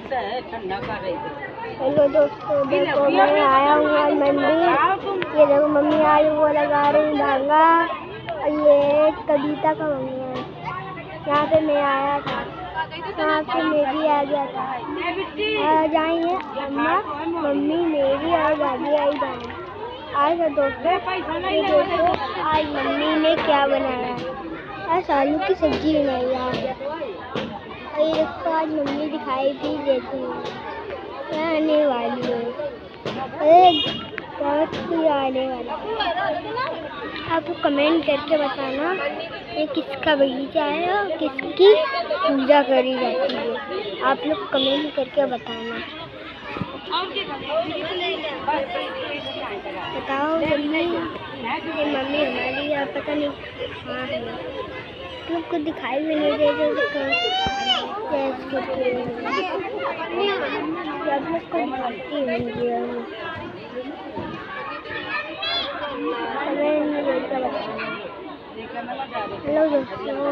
Hello दोस्तों, देखो मैं आया हूँ आज मंदिर। ये देखो मम्मी आज वो लगा रही धागा, और ये कविता का मंदिर है। यहाँ पे मैं आया था, यहाँ पे मैं भी आ गया था। आज आई है अम्मा, मम्मी मेरी और दादी आई जाए। आज दोस्तों ये देखो आज मम्मी ने क्या बनाया है। आज आलू की सब्जी बनाई है। और ये देखो आज मम्मी दिखाई भी देती है, आने वाली है। कोई आने वाला है। आप कमेंट करके बताना ये किसका बगीचा है और किसकी पूजा करी जाती है। आप लोग कमेंट करके बताना। बताओ मम्मी, ये मम्मी हमारी यार पता नहीं कहाँ है। लोग को दिखाई भी नहीं दे रहे। आप लोग को दिखाती होंगी। हेलो दोस्तों।